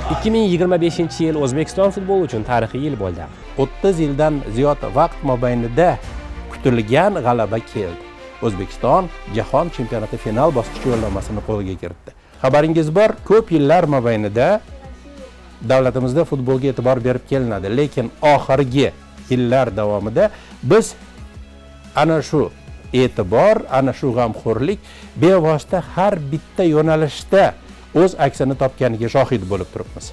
2025-yil O'zbekiston futboli uchun tarixiy yil bo'ldi. 30 yildan ziyod vaqt mobaynida kutilgan g'alaba keldi. O'zbekiston Jahon chempionati final bosqichi yo'llanmasini qo'lga kiritdi. Xabaringiz bor, ko'p yillar mobaynida davlatimizda futbolga e'tibor berib kelinadi, lekin oxirgi yillar davomida biz ana shu e'tibor, ana shu g'amxo'rlik bevosita har bitta yo'nalishda o'z aksini topganiga shohid bo'lib turibmiz.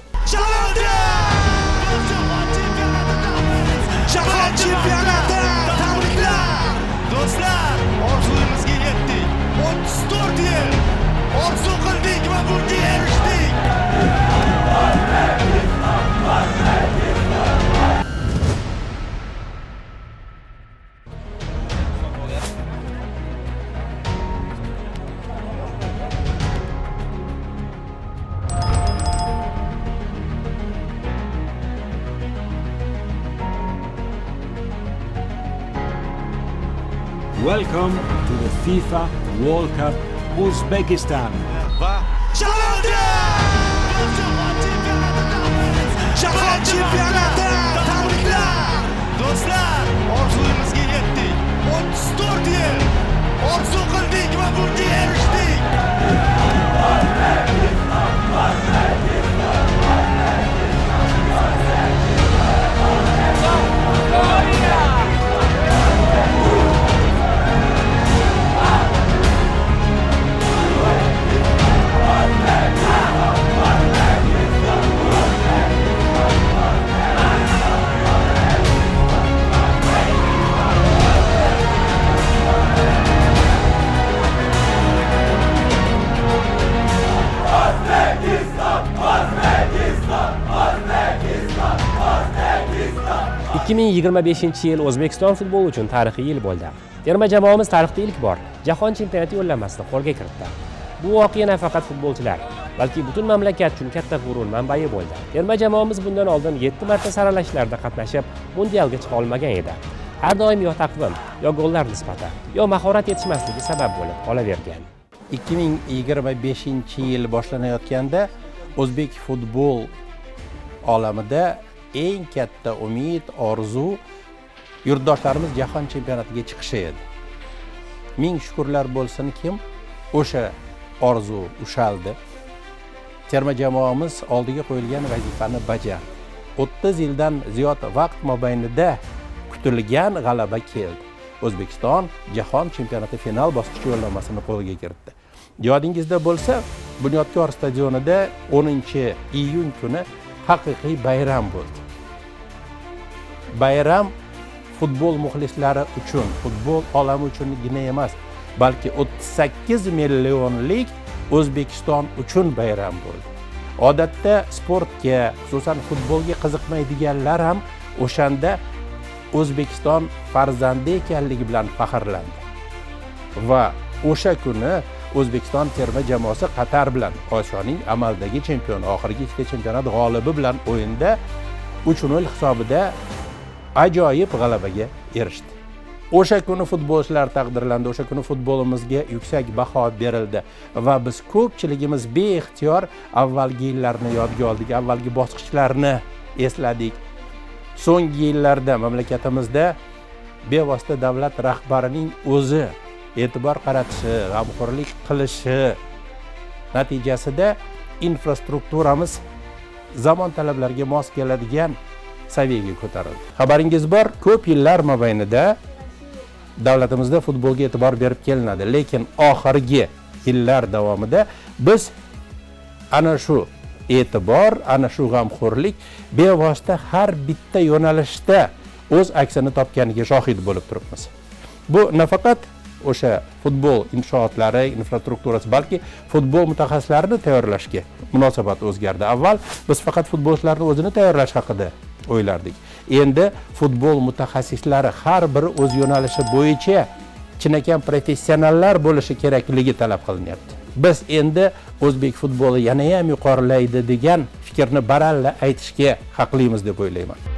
Jahon chempionati! Tabriklar! Do'stlar, orzuyimizga yetdik. 34 yil orzu qildik va bunga erishdik. Welcome to the FIFA World Cup Uzbekistan. Jahon chempionati! Tabriklar! Do'stlar, orzuyimizga yetdik. 34 yil orzu qildik va bunga erishdik. O'zbekiston! 2025-yil O'zbekiston futboli uchun tarixiy yil bo'ldi. Terma jamoamiz tarixda ilk bor Jahon chempionati yo'llanmasini qo'lga kiritdi. Bu voqea nafaqat futbolchilar, balki butun mamlakat uchun katta g'urur manbai bo'ldi. Terma jamoamiz bundan oldin 7 marta saralashlarda qatnashib, mundialga chiqa olmagan edi. Har doim yo taqvim, yo gollar nisbati, yo mahorat yetishmasligi sabab bo'lib qolavergan. 2025-yil boshlanayotganda o'zbek futbol olamida eng katta umid, orzu yurtdoshlarimiz jahon chempionatiga chiqishi edi. Ming shukrlar bo'lsinkim, o'sha orzu ushaldi. Terma jamoamiz oldiga qo'yilgan vazifani bajardi. 30 yildan ziyod vaqt mobaynida kutilgan g'alaba keldi. O'zbekiston Jahon chempionati final bosqichi yo'llanmasini qo'lga kiritdi. Yodingizda bo'lsa, Bunyodkor stadionida 10-iyun kuni haqiqiy bayram bo'ldi. Bayram futbol muxlislari uchun, futbol olami uchungina emas, balki 38 millionlik O'zbekiston uchun bayram bo'ldi. Odatda sportga, xususan futbolga qiziqmaydiganlar ham o'shanda O'zbekiston farzandi ekanligi bilan faxrlandi. Va o'sha kuni O'zbekiston terma jamoasi Qatar bilan Osiyoning amaldagi chempioni, oxirgi ikkita chempionat g'olibi bilan o'yinda 3-0 hisobida ajoyib g'alabaga erishdi. O'sha kuni futbolchilar taqdirlandi, o'sha kuni futbolimizga yuksak baho berildi va biz ko'pchiligimiz beixtiyor avvalgi yillarni yodga oldik, avvalgi bosqichlarni esladik. So'nggi yillarda mamlakatimizda bevosita davlat rahbarining o'zi e'tibor qaratishi, g'amxo'rlik qilishi natijasida infrastrukturamiz zamon talablariga mos keladigan saviyaga ko'tarildi. Xabaringiz bor, ko'p yillar mobaynida davlatimizda futbolga e'tibor berib kelinadi, lekin oxirgi yillar davomida biz ana shu e'tibor, ana shu g'amxo'rlik bevosita har bitta yo'nalishda o'z aksini topganiga shohid bo'lib turibmiz. Bu nafaqat o'sha futbol inshootlari, infrastrukturasi, balki futbol mutaxassislarini tayyorlashga munosabat o'zgardi. Avval biz faqat futbolchilarni o'zini tayyorlash haqida o'ylardik. Endi futbol mutaxassislari har biri o'z yo'nalishi bo'yicha chinakam professionallar bo'lishi kerakligi talab qilinyapti. Biz endi o'zbek futboli yana ham yuqorilaydi degan fikrni baralla aytishga haqlimiz deb o'ylayman.